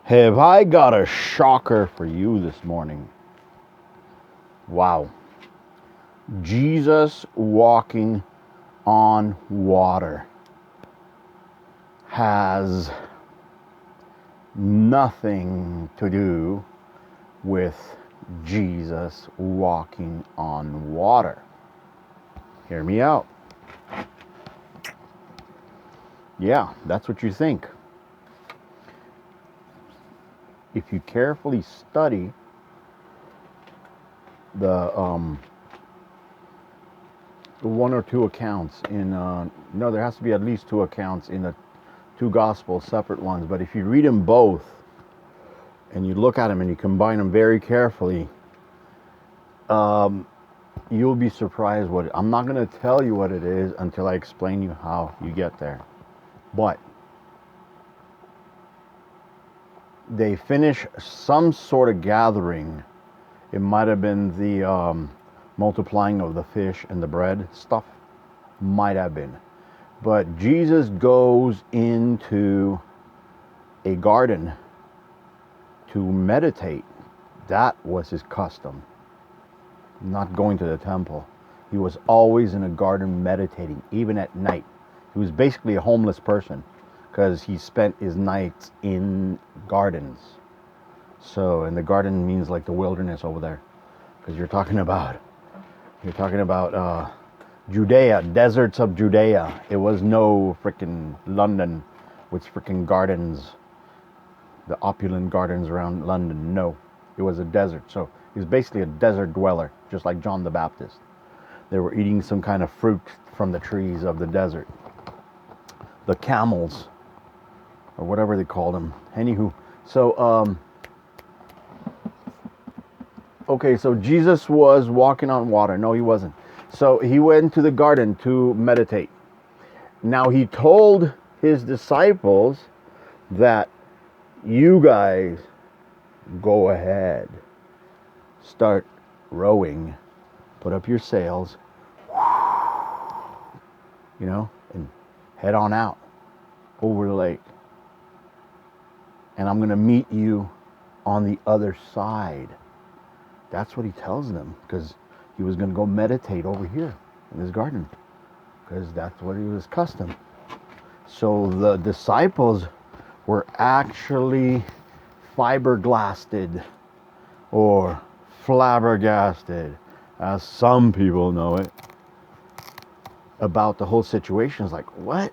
Have I got a shocker for you this morning? Wow. Jesus walking on water has nothing to do with Jesus walking on water. Hear me out. Yeah, that's what you think. If you carefully study the one or two accounts in no, there has to be at least two accounts in the two gospels, separate ones, but if you read them both and you look at them and you combine them very carefully, you'll be surprised what I'm not going to tell you what it is until I explain you how you get there. But they finish some sort of gathering. It might have been the multiplying of the fish and the bread stuff. Might have been. But Jesus goes into a garden to meditate. That was his custom. Not going to the temple. He was always in a garden meditating, even at night. He was basically a homeless person because he spent his nights in gardens. So, and the garden means like the wilderness over there, because you're talking about Judea, deserts of Judea. It was no freaking London with freaking gardens, the opulent gardens around London. No, it was a desert. So he was basically a desert dweller, just like John the Baptist. They were eating some kind of fruit from the trees of the desert. The camels, or whatever they called them. Anywho, so okay, so Jesus was walking on water. No, he wasn't. So he went to the garden to meditate. Now he told his disciples that you guys go ahead, start rowing, put up your sails, and head on out over the lake. And I'm going to meet you on the other side. That's what he tells them, because he was going to go meditate over here in his garden, because that's what he was accustomed. So the disciples were actually fiberglassed or flabbergasted, as some people know it, about the whole situation. It's like, what?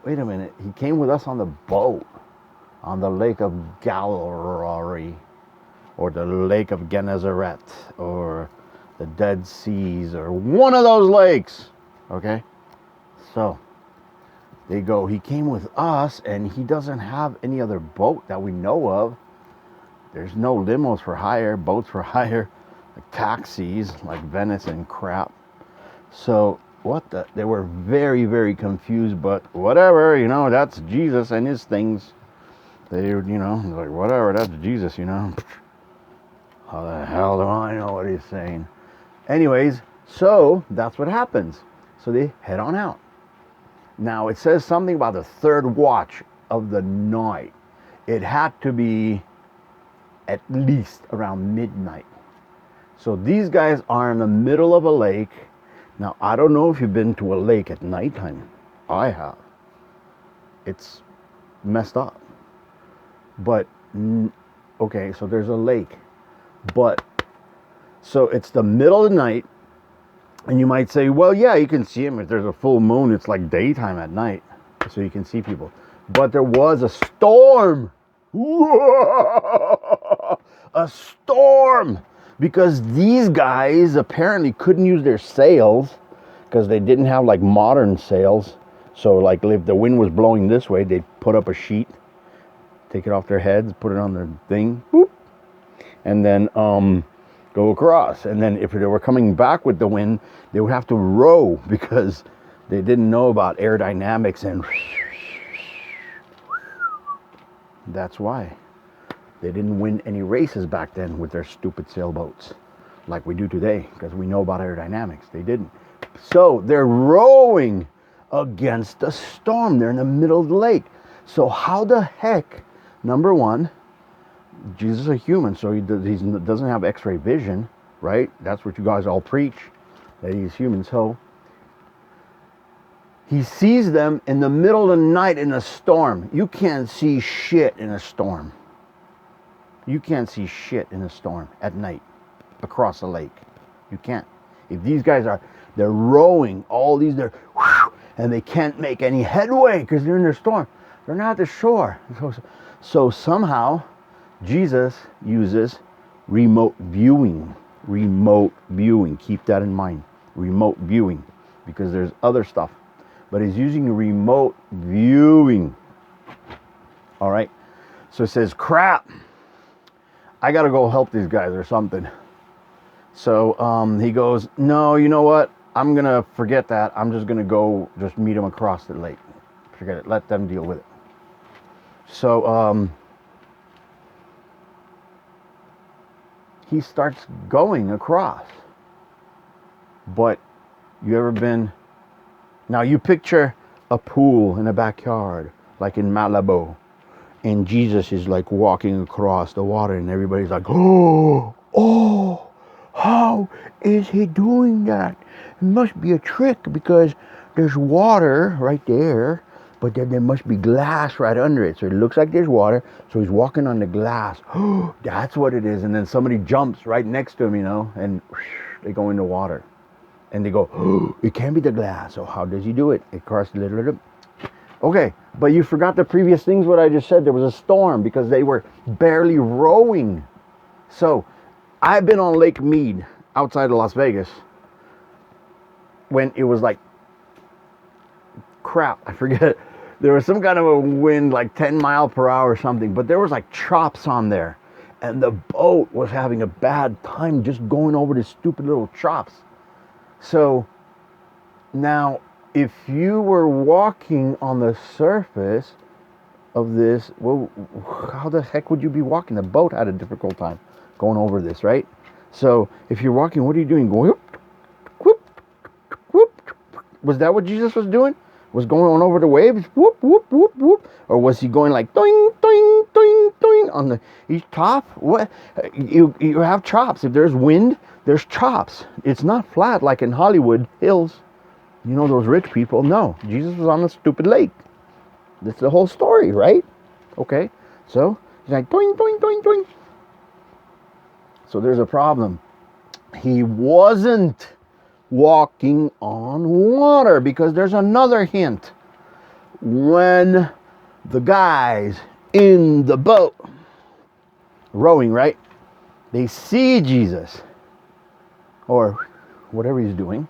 Wait a minute. He came with us on the boat on the Lake of Galilee, or the Lake of Gennesaret, or the Dead Seas, or one of those lakes. Okay? So they go, he came with us, and he doesn't have any other boat that we know of. There's no limos for hire, boats for hire, like taxis, like Venice and crap. So they were very, very confused, but whatever, that's Jesus and his things. They, like, whatever, that's Jesus, How the hell do I know what he's saying? Anyways, so that's what happens. So they head on out. Now, it says something about the third watch of the night. It had to be at least around midnight. So these guys are in the middle of a lake. Now, I don't know if you've been to a lake at nighttime. I have. It's messed up. But, okay, so there's a lake. But, so it's the middle of the night. And you might say, well, yeah, you can see them. If there's a full moon, it's like daytime at night. So you can see people. But there was a storm. A storm. Because these guys apparently couldn't use their sails, because they didn't have like modern sails. So like if the wind was blowing this way, they'd put up a sheet, take it off their heads, put it on their thing, whoop, and then go across. And then if they were coming back with the wind, they would have to row, because they didn't know about aerodynamics, and that's why they didn't win any races back then with their stupid sailboats like we do today, because we know about aerodynamics. They didn't. So they're rowing against a storm. They're in the middle of the lake. So how the heck Number one, Jesus is a human, so he doesn't have X-ray vision, right? That's what you guys all preach, that he's human. So he sees them in the middle of the night in a storm. You can't see shit in a storm. You can't see shit in a storm at night across a lake. You can't. If these guys they're rowing, and they can't make any headway because they're in their storm. They're not at the shore. So somehow, Jesus uses remote viewing. Remote viewing. Keep that in mind. Remote viewing. Because there's other stuff. But he's using remote viewing. All right. So it says, crap. I got to go help these guys or something. So he goes, no, you know what? I'm going to forget that. I'm just going to go just meet them across the lake. Forget it. Let them deal with it. So he starts going across. But you ever been... Now you picture a pool in a backyard, like in Malibu. And Jesus is like walking across the water and everybody's like, oh, how is he doing that? It must be a trick because there's water right there, but then there must be glass right under it. So it looks like there's water, so he's walking on the glass. Oh, that's what it is. And then somebody jumps right next to him, and they go in the water. And they go, oh, it can't be the glass. So how does he do it? It crosses a little. Okay, but you forgot the previous things what I just said. There was a storm because they were barely rowing. So I've been on Lake Mead outside of Las Vegas when it was like crap. I forget. There was some kind of a wind like 10 mile per hour or something, but there was like chops on there. And the boat was having a bad time just going over the stupid little chops. So now, if you were walking on the surface of this, well, how the heck would you be walking? The boat had a difficult time going over this, right? So if you're walking, what are you doing? Going whoop, whoop, whoop. Was that what Jesus was doing? Was going on over the waves? Whoop, whoop, whoop, whoop. Or was he going like doing, doing, doing, doing on the each top? What? You have chops. If there's wind, there's chops. It's not flat like in Hollywood Hills. You know those rich people? No. Jesus was on a stupid lake. That's the whole story, right? Okay. So he's like doing, doing, doing, doing. So there's a problem. He wasn't walking on water because there's another hint. When the guys in the boat rowing, right? They see Jesus or whatever he's doing.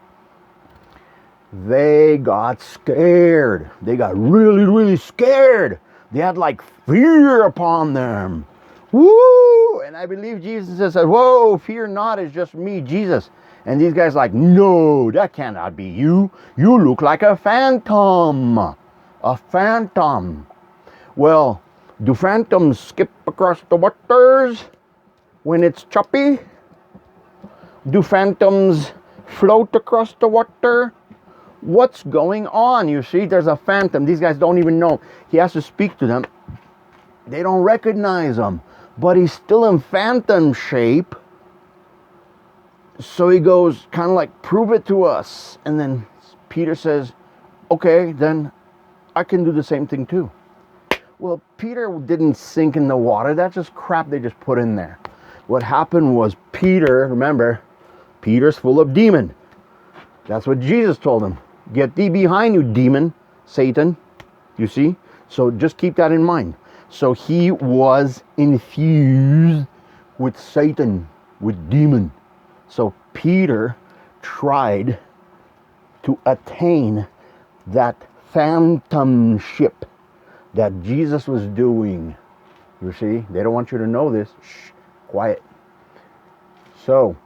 They got scared. They got really, really scared. They had like fear upon them. Woo! And I believe Jesus said, whoa, fear not, it's just me, Jesus. And these guys like, no, that cannot be you. You look like a phantom. A phantom. Well, do phantoms skip across the waters when it's choppy? Do phantoms float across the water? What's going on? You see, there's a phantom. These guys don't even know. He has to speak to them. They don't recognize him. But he's still in phantom shape. So he goes, kind of like, prove it to us. And then Peter says, okay, then I can do the same thing too. Well, Peter didn't sink in the water. That's just crap they just put in there. What happened was Peter, remember, Peter's full of demon. That's what Jesus told him. Get thee behind you, demon, Satan. You see? So just keep that in mind. So he was infused with Satan, with demon. So Peter tried to attain that phantomship that Jesus was doing. You see? They don't want you to know this. Shh, quiet. So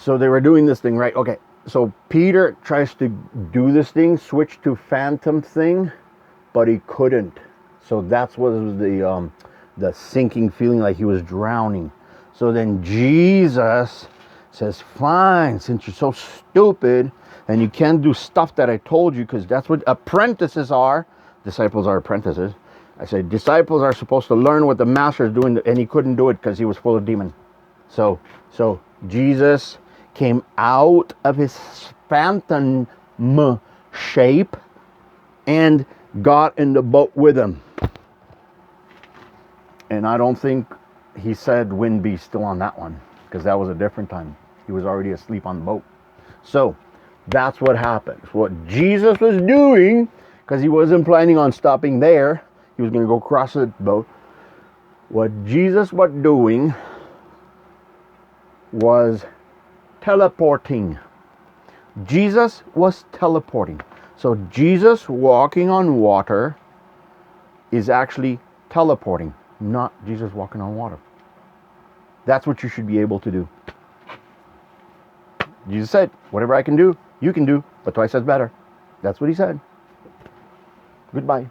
they were doing this thing, right? Okay. So Peter tries to do this thing, switch to phantom thing, but he couldn't. So that's what was the sinking feeling, like he was drowning. So then Jesus says, fine, since you're so stupid, And you can't do stuff that I told you, because that's what apprentices are. Disciples are apprentices. I said disciples are supposed to learn what the master is doing, and he couldn't do it because he was full of demon. So Jesus came out of his phantom shape and got in the boat with him. And I don't think he said wind be still on that one, because that was a different time. He was already asleep on the boat. So that's what happens. What Jesus was doing, because he wasn't planning on stopping there. He was going to go across the boat. What Jesus was doing was teleporting. Jesus was teleporting. So Jesus walking on water is actually teleporting, not Jesus walking on water. That's what you should be able to do. Jesus said, whatever I can do, you can do, but twice as better. That's what he said. Goodbye.